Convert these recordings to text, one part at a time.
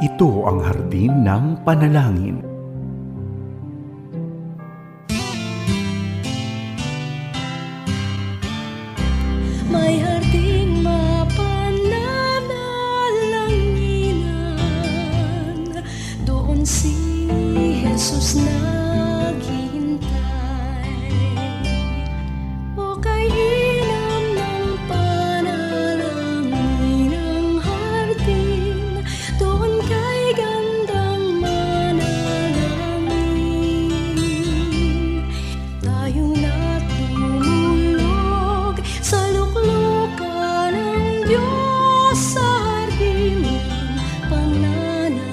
Ito ang hardin ng panalangin. May harding mapananalanginan, doon si Jesus naghihintay. O kailan ng panalangin ang hardin, doon kay gandang manalangin. Tayong natulog sa luklukan ng Diyos sa hardin ng pananalangin.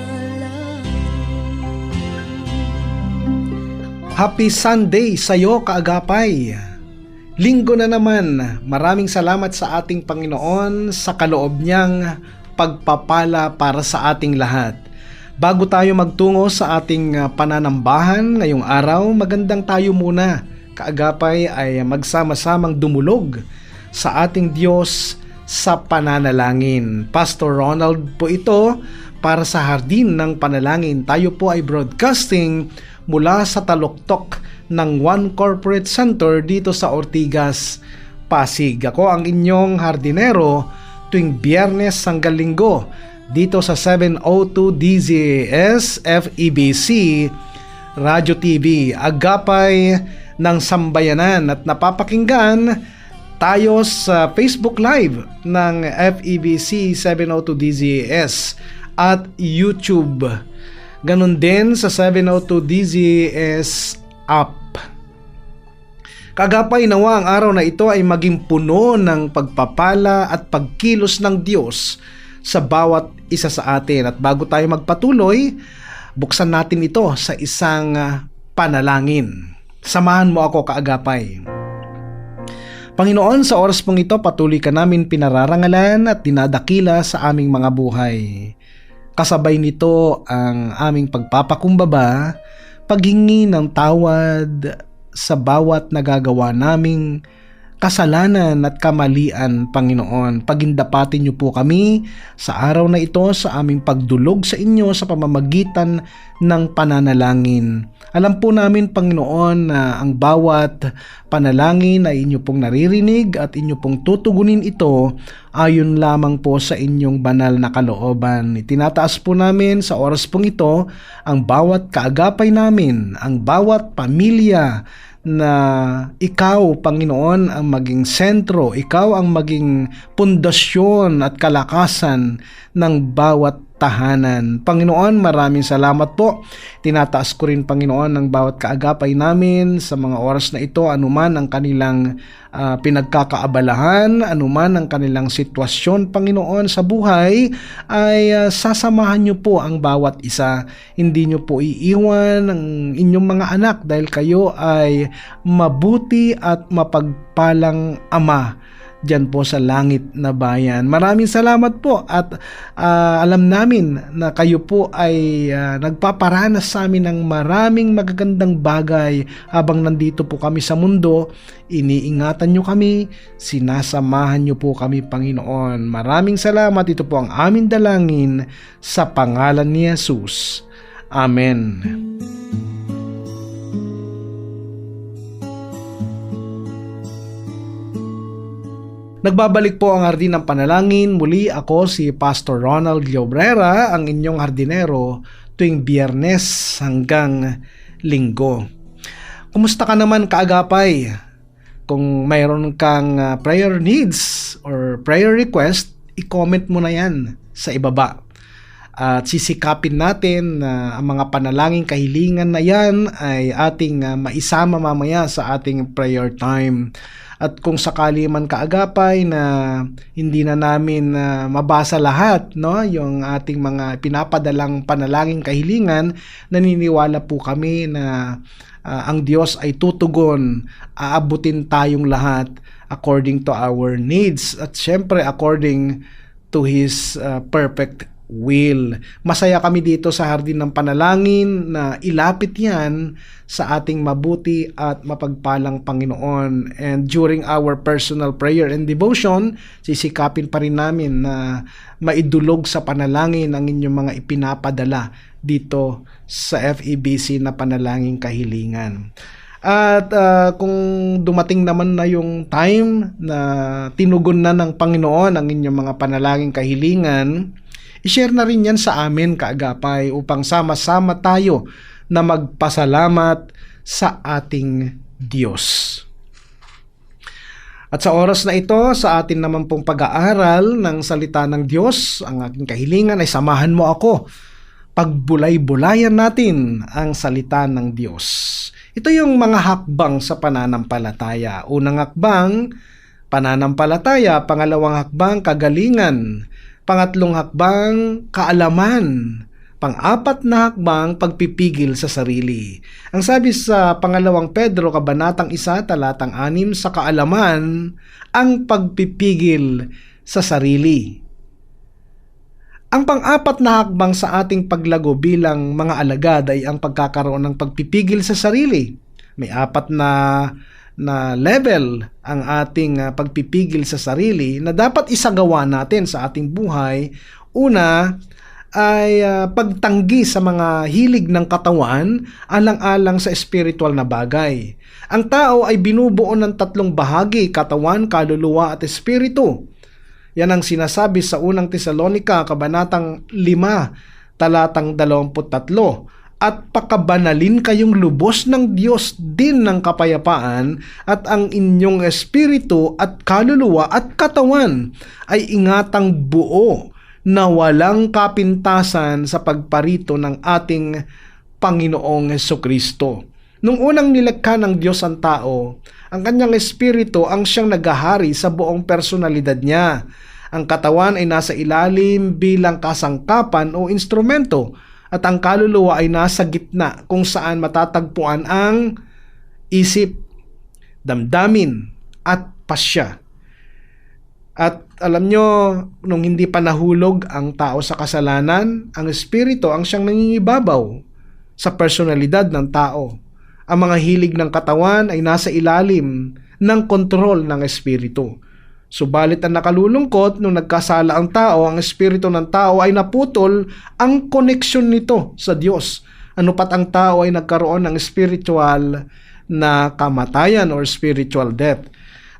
Happy Sunday sa'yo, kaagapay! Linggo na naman, maraming salamat sa ating Panginoon sa kaloob niyang pagpapala para sa ating lahat. Bago tayo magtungo sa ating pananambahan ngayong araw, magandang tayo muna, kaagapay, ay magsama-samang dumulog sa ating Diyos sa pananalangin. Pastor Ronald po ito para sa Hardin ng Panalangin. Tayo po ay broadcasting mula sa taluktok ng One Corporate Center dito sa Ortigas, Pasig. Ako ang inyong hardinero tuwing Biyernes hanggang Linggo dito sa 702 DZAS FEBC Radio TV, agapay ng sambayanan, at napapakinggan tayo sa Facebook Live ng FEBC 702 DZAS at YouTube. Ganon din sa 702 DZAS app. Kagapay, nawa ang araw na ito ay maging puno ng pagpapala at pagkilos ng Diyos sa bawat isa sa atin. At bago tayo magpatuloy, buksan natin ito sa isang panalangin. Samahan mo ako, kaagapay. Panginoon, sa oras pong ito, patuloy ka namin pinararangalan at dinadakila sa aming mga buhay. Kasabay nito ang aming pagpapakumbaba, paghingi ng tawad sa bawat nagagawa naming kasalanan at kamalian, Panginoon. Pagindapatin niyo po kami sa araw na ito sa aming pagdulog sa inyo sa pamamagitan ng pananalangin. Alam po namin, Panginoon, na ang bawat panalangin ay inyo pong naririnig at inyo pong tutugunin ito ayon lamang po sa inyong banal na kalooban. Itinataas po namin sa oras pong ito ang bawat kaagapay namin, ang bawat pamilya na ikaw, Panginoon, ang maging sentro, ikaw ang maging pundasyon at kalakasan ng bawat tahanan. Panginoon, maraming salamat po. Tinataas ko rin, Panginoon, ang bawat kaagapay namin sa mga oras na ito, anuman ang kanilang pinagkakaabalahan, anuman ang kanilang sitwasyon, Panginoon, sa buhay, ay sasamahan niyo po ang bawat isa. Hindi niyo po iiwan ang inyong mga anak dahil kayo ay mabuti at mapagpalang Ama diyan po sa langit na bayan. Maraming salamat po at alam namin na kayo po ay nagpaparanas sa amin ng maraming magagandang bagay habang nandito po kami sa mundo. Iniingatan nyo kami, sinasamahan nyo po kami, Panginoon. Maraming salamat. Ito po ang aming dalangin sa pangalan ni Jesus. Amen. Nagbabalik po ang Hardin ng Panalangin. Muli ako si Pastor Ronald Llobrera, ang inyong hardinero tuwing Biyernes hanggang Linggo. Kumusta ka naman, kaagapay? Kung mayroon kang prayer needs or prayer request, i-comment mo na yan sa ibaba. At sisikapin natin na ang mga panalangin kahilingan na yan ay ating maisama mamaya sa ating prayer time. At kung sakali man, kaagapay, na hindi na namin mabasa lahat, no, yung ating mga pinapadalang panalangin kahilingan, naniniwala po kami na ang Diyos ay tutugon, aabutin tayong lahat according to our needs at syempre according to His perfect will. Masaya kami dito sa Hardin ng Panalangin na ilapit yan sa ating mabuti at mapagpalang Panginoon. And during our personal prayer and devotion, sisikapin pa rin namin na maidulog sa panalangin ang inyong mga ipinapadala dito sa FEBC na Panalangin Kahilingan. At kung dumating naman na yung time na tinugon na ng Panginoon ang inyong mga panalangin kahilingan, i-share na rin yan sa amin, kaagapay, upang sama-sama tayo na magpasalamat sa ating Diyos. At sa oras na ito, sa atin naman pong pag-aaral ng salita ng Diyos, ang aking kahilingan ay samahan mo ako. Pagbulay-bulayan natin ang salita ng Diyos. Ito yung mga hakbang sa pananampalataya. Unang hakbang, pananampalataya. Pangalawang hakbang, kagalingan. Pangatlong hakbang, kaalaman. Pang-apat na hakbang, pagpipigil sa sarili. Ang sabi sa pangalawang Pedro, kabanatang 1, talatang 6, sa kaalaman, ang pagpipigil sa sarili. Ang pang-apat na hakbang sa ating paglago bilang mga alagad ay ang pagkakaroon ng pagpipigil sa sarili. May 4 na level ang ating pagpipigil sa sarili na dapat isagawa natin sa ating buhay. Una ay pagtanggi sa mga hilig ng katawan alang-alang sa spiritual na bagay. Ang tao ay binubuo ng 3 bahagi, katawan, kaluluwa at espiritu. Yan ang sinasabi sa unang Tesalonica, kabanatang 5, talatang 23. At pakabanalin kayong lubos ng Diyos din ng kapayapaan, at ang inyong espiritu at kaluluwa at katawan ay ingatang buo na walang kapintasan sa pagparito ng ating Panginoong Hesukristo. Nung unang nilikha ng Diyos ang tao, ang kanyang espiritu ang siyang naghahari sa buong personalidad niya. Ang katawan ay nasa ilalim bilang kasangkapan o instrumento, at ang kaluluwa ay nasa gitna kung saan matatagpuan ang isip, damdamin at pasya. At alam nyo, nung hindi pa nahulog ang tao sa kasalanan, ang espiritu ang siyang nangingibabaw sa personalidad ng tao. Ang mga hilig ng katawan ay nasa ilalim ng kontrol ng espiritu. Subalit ang nakalulungkot, nung nagkasala ang tao, ang espiritu ng tao ay naputol ang koneksyon nito sa Diyos. Ano pat ang tao ay nagkaroon ng spiritual na kamatayan or spiritual death.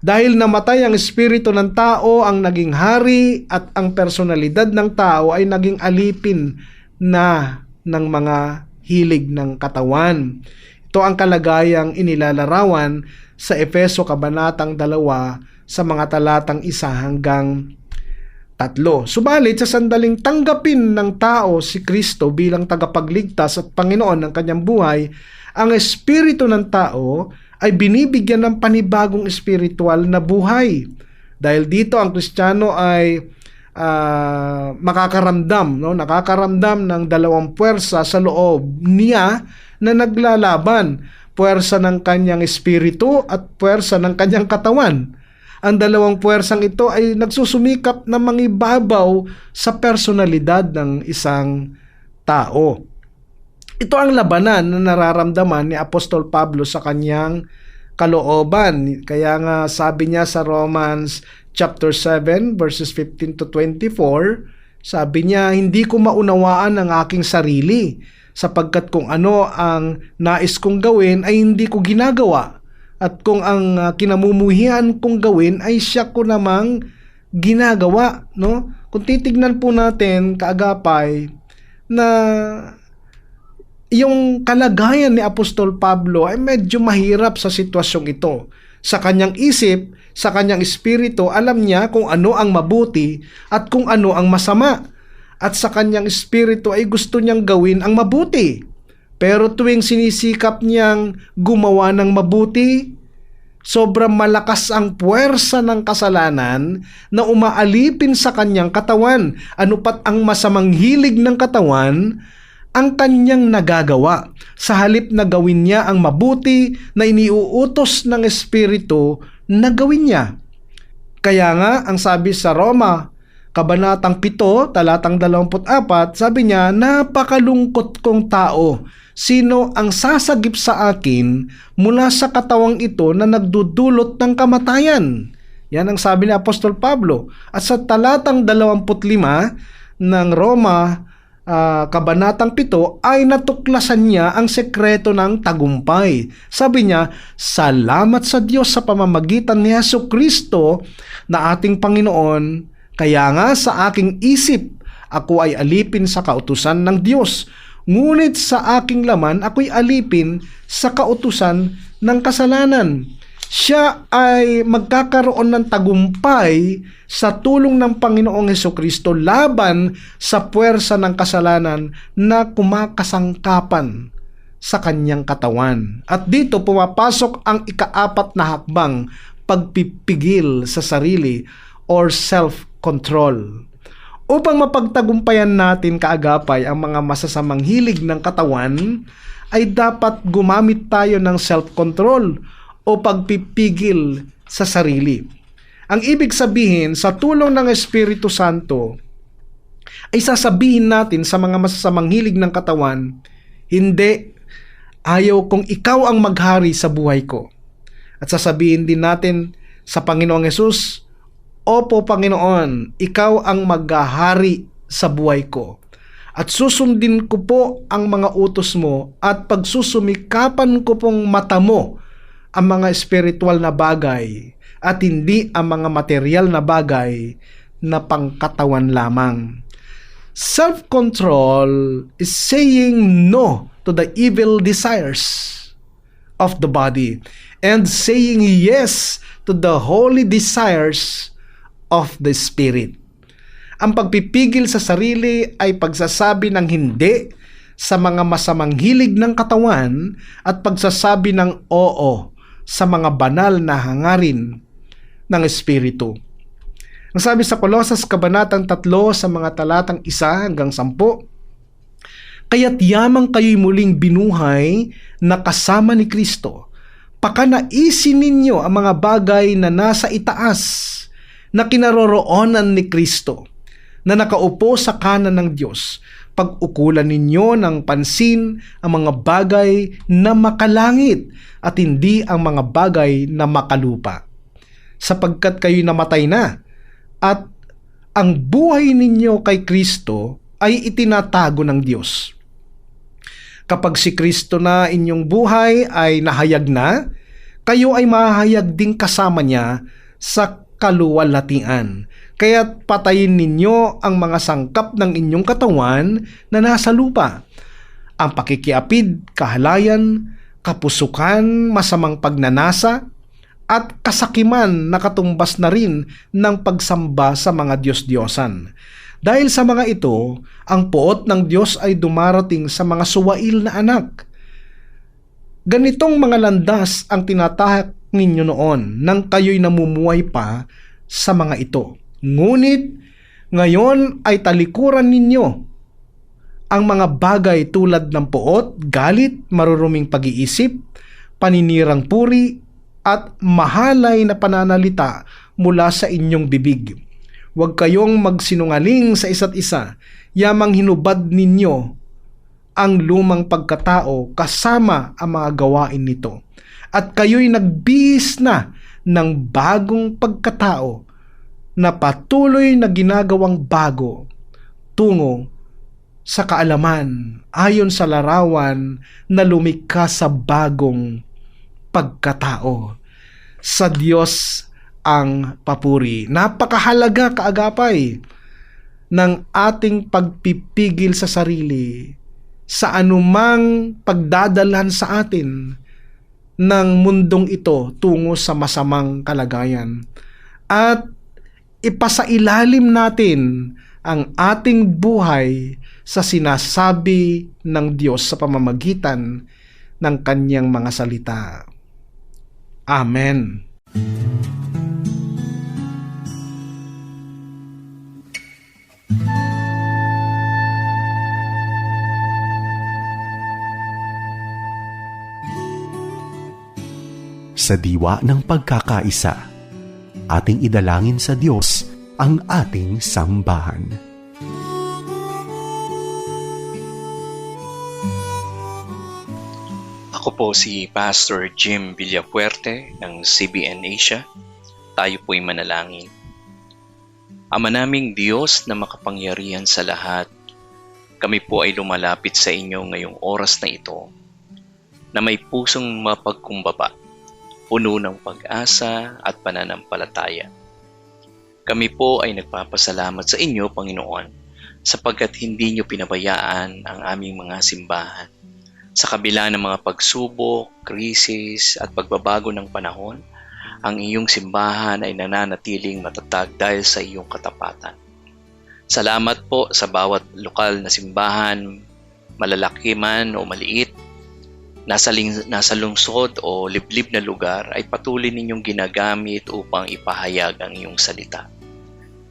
Dahil namatay ang espiritu ng tao, ang naging hari at ang personalidad ng tao ay naging alipin na ng mga hilig ng katawan. Ito ang kalagayang inilalarawan sa Efeso kabanatang 2 sa mga talatang 1 hanggang 3. Subalit sa sandaling tanggapin ng tao si Kristo bilang tagapagligtas at Panginoon ng kanyang buhay, ang espiritu ng tao ay binibigyan ng panibagong espiritual na buhay. Dahil dito ang Kristiyano ay nakakaramdam ng 2 puwersa sa loob niya na naglalaban. Puwersa ng kanyang espiritu at puwersa ng kanyang katawan. Ang 2 puwersang ito ay nagsusumikap na mangibabaw sa personalidad ng isang tao. Ito ang labanan na nararamdaman ni Apostol Pablo sa kanyang kalooban. Kaya nga sabi niya sa Romans chapter 7 verses 15 to 24, sabi niya, hindi ko maunawaan ang aking sarili, sapagkat kung ano ang nais kong gawin ay hindi ko ginagawa. At kung ang kinamumuhian kong gawin ay siya ko namang ginagawa, no? Kung titignan po natin, kaagapay, na yung kalagayan ni Apostol Pablo ay medyo mahirap sa sitwasyong ito. Sa kanyang isip, sa kanyang espiritu, alam niya kung ano ang mabuti at kung ano ang masama. At sa kanyang espiritu ay gusto niyang gawin ang mabuti. Pero tuwing sinisikap niyang gumawa ng mabuti, sobrang malakas ang puwersa ng kasalanan na umaalipin sa kanyang katawan. Ano pat ang masamang hilig ng katawan, ang kanyang nagagawa. Sa halip na gawin niya ang mabuti na iniuutos ng Espiritu na gawin niya. Kaya nga, ang sabi sa Roma, Kabanatang 7, talatang 24, sabi niya, napakalungkot kong tao. Sino ang sasagip sa akin mula sa katawang ito na nagdudulot ng kamatayan? Yan ang sabi ni Apostol Pablo. At sa talatang 25 ng Roma, kabanatang 7, ay natuklasan niya ang sekreto ng tagumpay. Sabi niya, salamat sa Diyos sa pamamagitan ni Jesucristo na ating Panginoon. Kaya nga sa aking isip, ako ay alipin sa kautusan ng Diyos. Ngunit sa aking laman, ako'y alipin sa kautusan ng kasalanan. Siya ay magkakaroon ng tagumpay sa tulong ng Panginoong Hesukristo laban sa puwersa ng kasalanan na kumakasangkapan sa kanyang katawan. At dito pumapasok ang ika-4 na hakbang, pagpipigil sa sarili or self-control. Upang mapagtagumpayan natin kaagapay ang mga masasamang hilig ng katawan, ay dapat gumamit tayo ng self-control o pagpipigil sa sarili. Ang ibig sabihin, sa tulong ng Espiritu Santo, ay sasabihin natin sa mga masasamang hilig ng katawan, hindi, ayaw kong ikaw ang maghari sa buhay ko. At sasabihin din natin sa Panginoong Hesus, opo Panginoon, ikaw ang maghahari sa buhay ko. At susundin ko po ang mga utos mo at pagsusumikapan ko pong mata mo ang mga espiritual na bagay at hindi ang mga material na bagay na pangkatawan lamang. Self-control is saying no to the evil desires of the body and saying yes to the holy desires of the Spirit. Ang pagpipigil sa sarili ay pagsasabi ng hindi sa mga masamang hilig ng katawan at pagsasabi ng oo sa mga banal na hangarin ng Espiritu. Ang sabi sa Kolosas kabanatang 3 sa mga talatang 1 hanggang 10, kaya't yamang kayo'y muling binuhay na kasama ni Kristo. Pakanaisin ninyo ang mga bagay na nasa itaas, na kinaroroonan ni Kristo, na nakaupo sa kanan ng Diyos. Pag-ukulan ninyo ng pansin ang mga bagay na makalangit at hindi ang mga bagay na makalupa. Sapagkat kayo'y namatay na at ang buhay ninyo kay Kristo ay itinatago ng Diyos. Kapag si Kristo na inyong buhay ay nahayag na, kayo ay mahayag ding kasama niya sa kaluwalhatian. Kaya't patayin ninyo ang mga sangkap ng inyong katawan na nasa lupa. Ang pakikiapid, kahalayan, kapusukan, masamang pagnanasa, at kasakiman na katumbas na rin ng pagsamba sa mga Diyos-Diyosan. Dahil sa mga ito, ang poot ng Diyos ay dumarating sa mga suwail na anak. Ganitong mga landas ang tinatahak ninyo noon nang kayo'y namumuhay pa sa mga ito. Ngunit ngayon ay talikuran ninyo ang mga bagay tulad ng poot, galit, maruruming pag-iisip, paninirang puri, at mahalay na pananalita mula sa inyong bibig. Huwag kayong magsinungaling sa isa't isa, yamang hinubad ninyo ang lumang pagkatao kasama ang mga gawain nito. At kayo'y nagbihis na ng bagong pagkatao na patuloy na ginagawang bago tungo sa kaalaman ayon sa larawan na lumikha sa bagong pagkatao. Sa Diyos ang papuri. Napakahalaga kaagapay ng ating pagpipigil sa sarili sa anumang pagdadalhan sa atin ng mundong ito tungo sa masamang kalagayan. At ipasailalim natin ang ating buhay sa sinasabi ng Diyos sa pamamagitan ng kanyang mga salita. Amen. Sa diwa ng pagkakaisa, ating idalangin sa Diyos ang ating sambahan. Ako po si Pastor Jim Villapuerte ng CBN Asia. Tayo po'y manalangin. Ama naming Diyos na makapangyarihan sa lahat, kami po ay lumalapit sa inyo ngayong oras na ito na may pusong mapagkumbaba, puno ng pag-asa at pananampalataya. Kami po ay nagpapasalamat sa inyo, Panginoon, sapagkat hindi niyo pinabayaan ang aming mga simbahan. Sa kabila ng mga pagsubok, krisis at pagbabago ng panahon, ang iyong simbahan ay nananatiling matatag dahil sa iyong katapatan. Salamat po sa bawat lokal na simbahan, malalaki man o maliit, nasa lungsod o liblib na lugar ay patuloy ninyong ginagamit upang ipahayag ang iyong salita.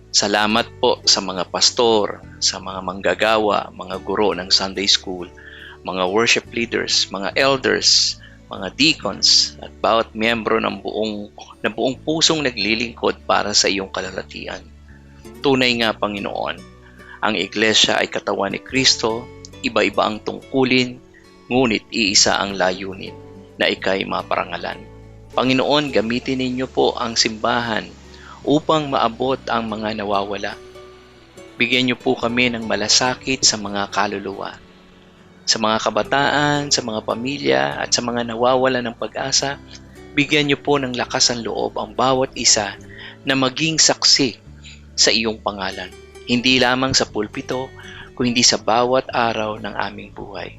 Salamat po sa mga pastor, sa mga manggagawa, mga guro ng Sunday School, mga worship leaders, mga elders, mga deacons at bawat miyembro ng buong pusong naglilingkod para sa iyong kalalatian. Tunay nga, Panginoon, ang iglesia ay katawan ni Kristo, iba-iba ang tungkulin, ngunit iisa ang layunin na ika'y maparangalan. Panginoon, gamitin ninyo po ang simbahan upang maabot ang mga nawawala. Bigyan niyo po kami ng malasakit sa mga kaluluwa, sa mga kabataan, sa mga pamilya at sa mga nawawala ng pag-asa. Bigyan niyo po ng lakas ang loob ang bawat isa na maging saksi sa iyong pangalan, hindi lamang sa pulpito, kundi sa bawat araw ng aming buhay.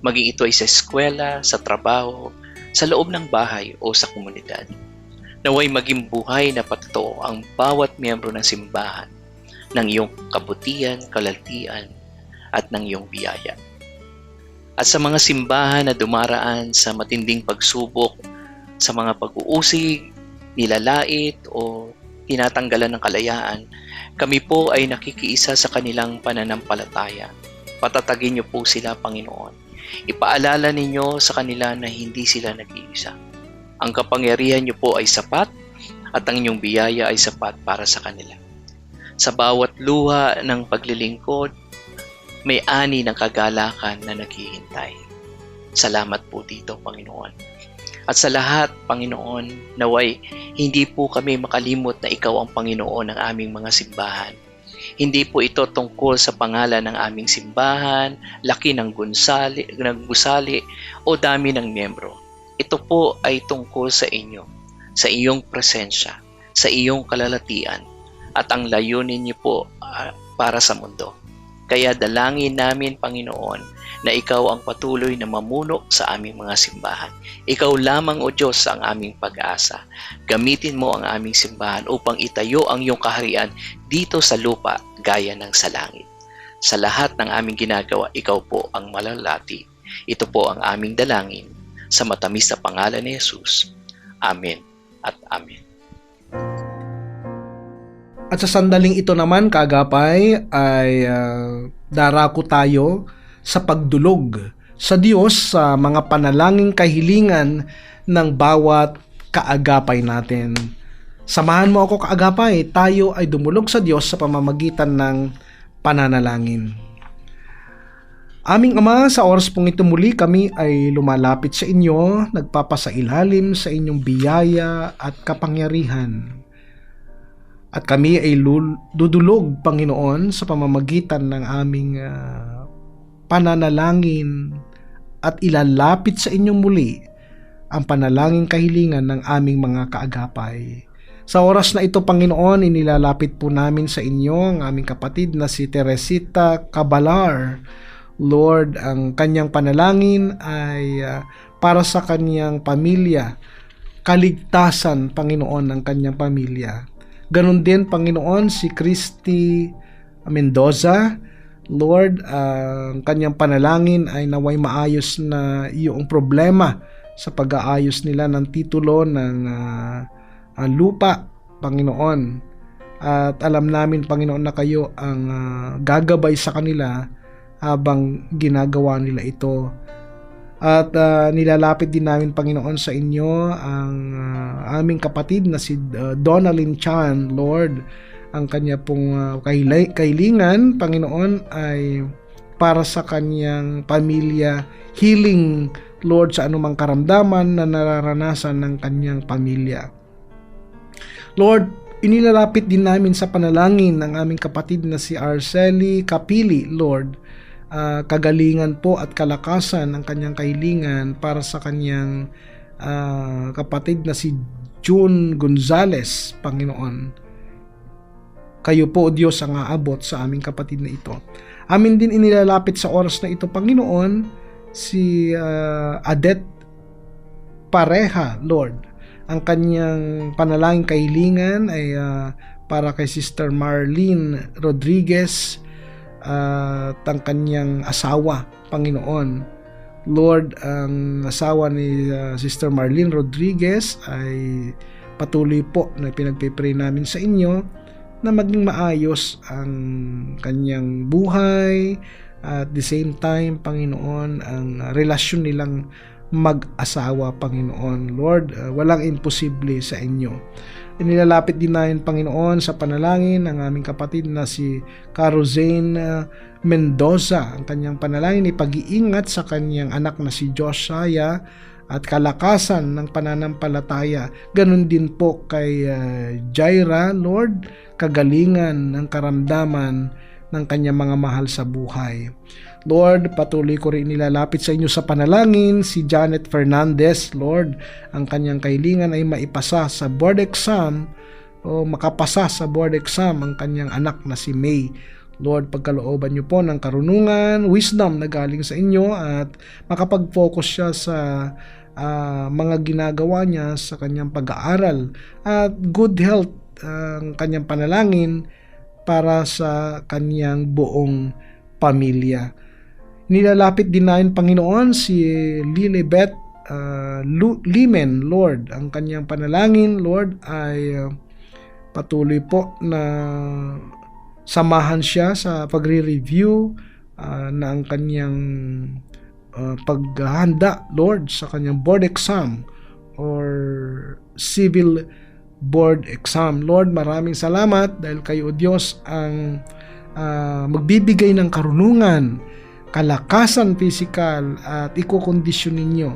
Maging ito ay sa eskwela, sa trabaho, sa loob ng bahay o sa komunidad. Naway maging buhay na patotoo ang bawat miyembro ng simbahan ng iyong kabutihan, kalaltian at ng iyong biyaya. At sa mga simbahan na dumaraan sa matinding pagsubok, sa mga pag-uusig, nilalait o tinatanggalan ng kalayaan, kami po ay nakikiisa sa kanilang pananampalataya. Patatagin niyo po sila, Panginoon. Ipaalala ninyo sa kanila na hindi sila nag-iisa. Ang kapangyarihan niyo po ay sapat at ang inyong biyaya ay sapat para sa kanila. Sa bawat luha ng paglilingkod, may ani ng kagalakan na naghihintay. Salamat po dito, Panginoon. At sa lahat, Panginoon, naway hindi po kami makalimot na Ikaw ang Panginoon ng aming mga simbahan. Hindi po ito tungkol sa pangalan ng aming simbahan, laki ng gusali o dami ng miyembro. Ito po ay tungkol sa inyo, sa iyong presensya, sa iyong kalalatian, at ang layunin niyo po para sa mundo. Kaya dalangin namin, Panginoon, na Ikaw ang patuloy na mamuno sa aming mga simbahan. Ikaw lamang, O Diyos, ang aming pag-asa. Gamitin mo ang aming simbahan upang itayo ang iyong kaharian dito sa lupa gaya ng sa langit. Sa lahat ng aming ginagawa, Ikaw po ang malalati. Ito po ang aming dalangin sa matamis na pangalan ni Jesus. Amen at Amen. At sa sandaling ito naman, kaagapay, ay darako tayo sa pagdulog sa Diyos sa mga panalangin kahilingan ng bawat kaagapay natin. Samahan mo ako, kaagapay, tayo ay dumulog sa Diyos sa pamamagitan ng pananalangin. Aming Ama, sa oras pong ito muli kami ay lumalapit sa inyo, nagpapasailalim sa inyong biyaya at kapangyarihan. At kami ay dudulog, Panginoon, sa pamamagitan ng aming pananalangin at ilalapit sa inyong muli ang panalangin kahilingan ng aming mga kaagapay. Sa oras na ito, Panginoon, inilalapit po namin sa inyo ang aming kapatid na si Teresita Cabalar. Lord, ang kanyang panalangin ay para sa kanyang pamilya, kaligtasan, Panginoon, ng kanyang pamilya. Ganon din, Panginoon, si Christy Mendoza. Lord, ang kanyang panalangin ay naway maayos na iyong problema sa pag-aayos nila ng titulo ng lupa, Panginoon. At alam namin, Panginoon, na kayo ang gagabay sa kanila habang ginagawa nila ito. At nilalapit din namin, Panginoon, sa inyo ang aming kapatid na si Donalyn Chan, Lord. ang kanya pong kahilingan, Panginoon, ay para sa kanyang pamilya, healing, Lord, sa anumang karamdaman na nararanasan ng kanyang pamilya. Lord, inilalapit din namin sa panalangin ng aming kapatid na si Arceli Capili, Lord, kagalingan po at kalakasan ng kanyang kahilingan para sa kanyang kapatid na si June Gonzales, Panginoon. Kayo po, O Diyos, ang aabot sa aming kapatid na ito. Amin din inilalapit sa oras na ito, Panginoon, si Adet Pareha, Lord. Ang kanyang panalangin kahilingan ay para kay Sister Marlene Rodriguez at ang kanyang asawa, Panginoon. Lord, ang asawa ni Sister Marlene Rodriguez ay patuloy po na pinagpipray namin sa inyo na maging maayos ang kanyang buhay at the same time, Panginoon, ang relasyon nilang mag-asawa, Panginoon. Lord, walang imposible sa inyo. Inilalapit din namin, Panginoon, sa panalangin ng aming kapatid na si Carozane Mendoza. Ang kanyang panalangin ay pag-iingat sa kanyang anak na si Josiah at kalakasan ng pananampalataya. Ganun din po kay Jaira, Lord, kagalingan ng karamdaman ng kanyang mga mahal sa buhay. Lord, patuloy ko rin nilalapit sa inyo sa panalangin si Janet Fernandez, Lord. Ang kanyang kahilingan ay maipasa sa board exam o makapasa sa board exam ang kanyang anak na si May. Lord, pagkalooban niyo po ng karunungan, wisdom na galing sa inyo at makapag-focus siya sa mga ginagawa niya sa kanyang pag-aaral at good health ang kanyang panalangin para sa kanyang buong pamilya. Nilalapit din namin, Panginoon, si Lilibet Limen, Lord. Ang kanyang panalangin, Lord, ay patuloy po na samahan siya sa pagre-review na ang kanyang paghahanda, Lord, sa kanyang board exam or civil board exam. Lord, maraming salamat dahil kayo, O Diyos, ang magbibigay ng karunungan, kalakasan pisikal at ikokondisyon ninyo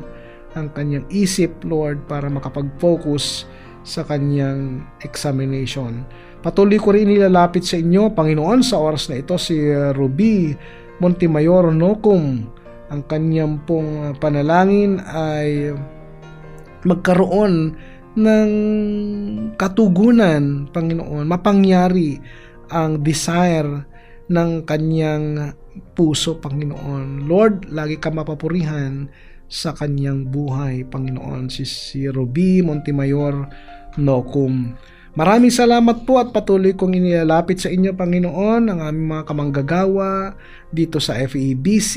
ang kanyang isip, Lord, para makapag-focus sa kanyang examination. Patuloy ko rin nilalapit sa inyo, Panginoon, sa oras na ito si Ruby Montemayor Nocum. Ang kanyang pong panalangin ay magkaroon ng katugunan, Panginoon, mapangyari ang desire ng kanyang puso, Panginoon. Lord, lagi ka mapapurihan sa kanyang buhay, Panginoon, si Ruby Montemayor Nocum. Maraming salamat po at patuloy kong inilalapit sa inyo, Panginoon, ang aming mga kamanggagawa dito sa FEBC,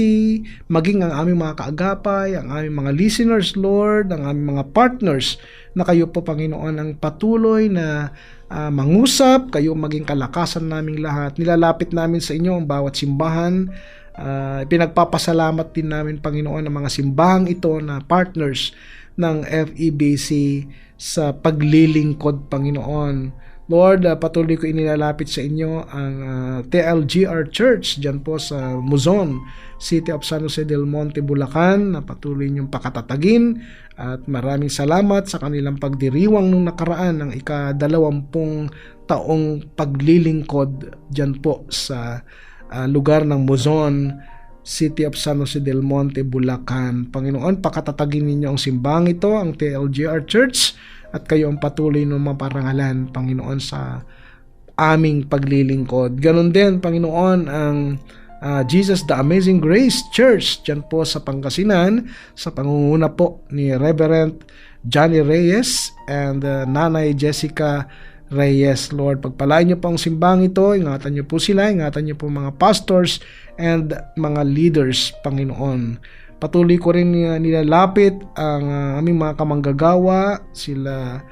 maging ang aming mga kaagapay, ang aming mga listeners, Lord, ang aming mga partners, na kayo po, Panginoon, ang patuloy na mangusap, kayo maging kalakasan naming lahat. Nilalapit namin sa inyo ang bawat simbahan. Pinagpapasalamat din namin, Panginoon, ang mga simbahang ito na partners ng FEBC sa paglilingkod, Panginoon. Lord, patuloy ko inilalapit sa inyo ang TLGR Church dyan po sa Muzon, City of San Jose del Monte, Bulacan, na patuloy niyong pakatatagin at maraming salamat sa kanilang pagdiriwang nung nakaraan ng ika-20 taong paglilingkod dyan po sa lugar ng Muzon, City of San Jose del Monte, Bulacan. Panginoon, pakatatagin ninyo ang simbang ito, ang TLGR Church, at kayo ang patuloy ng maparangalan, Panginoon, sa aming paglilingkod. Ganon din, Panginoon, ang Jesus the Amazing Grace Church dyan po sa Pangasinan, sa pangunguna po ni Reverend Johnny Reyes and Nanay Jessica Reyes. Lord, pagpalain niyo po ang simbang ito, ingatan niyo po sila, ingatan niyo po mga pastors and mga leaders, Panginoon. Patuloy ko rin nilalapit ang aming mga kamanggagawa, sila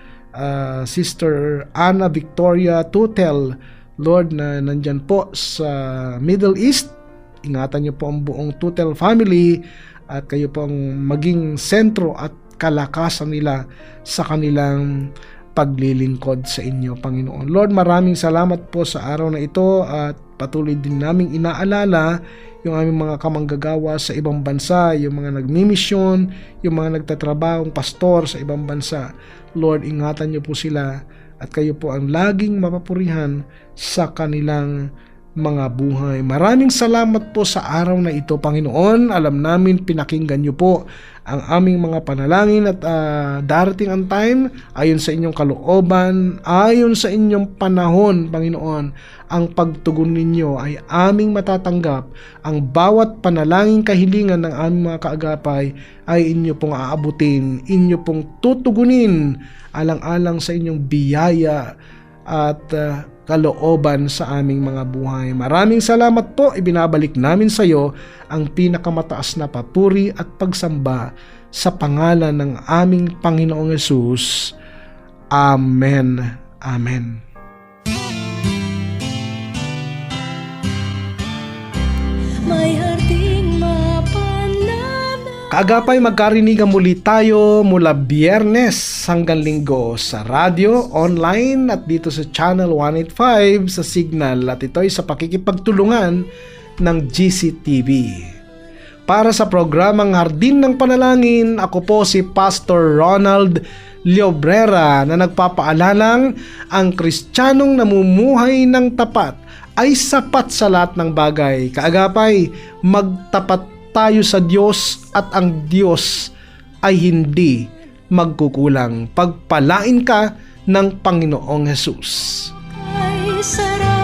Sister Anna Victoria Tutel, Lord, na nandyan po sa Middle East. Ingatan niyo po ang buong Tutel family at kayo po ang maging sentro at kalakasan nila sa kanilang paglilingkod sa inyo, Panginoon. Lord, maraming salamat po sa araw na ito at patuloy din naming inaalala yung aming mga kamanggagawa sa ibang bansa, yung mga nagmimisyon, yung mga nagtatrabahong pastor sa ibang bansa. Lord, ingatan niyo po sila at kayo po ang laging mapapurihan sa kanilang mga buhay. Maraming salamat po sa araw na ito, Panginoon. Alam namin pinakinggan niyo po ang aming mga panalangin at darating ang time ayon sa inyong kalooban, ayon sa inyong panahon, Panginoon. Ang pagtugon ninyo ay aming matatanggap. Ang bawat panalangin kahilingan ng aming mga kaagapay ay inyo pong aabutin, inyo pong tutugunin alang-alang sa inyong biyaya at kalooban sa aming mga buhay. Maraming salamat po. Ibinabalik namin sa iyo ang pinakamataas na papuri at pagsamba sa pangalan ng aming Panginoong Hesus. Amen. Amen. May harding mapanana. Kaagapay, magkarinigan muli tayo mula Biyernes hanggang Linggo sa radyo, online at dito sa Channel 185 sa Signal, at ito'y sa pakikipagtulungan ng GCTV. Para sa programang Hardin ng Panalangin, ako po si Pastor Ronald Llobrera na nagpapaalalang ang Kristiyanong namumuhay ng tapat ay sapat sa lahat ng bagay. Kaagapay, magtapat tayo sa Diyos at ang Diyos ay hindi magkukulang. Pagpalain ka ng Panginoong Hesus. Ay sarap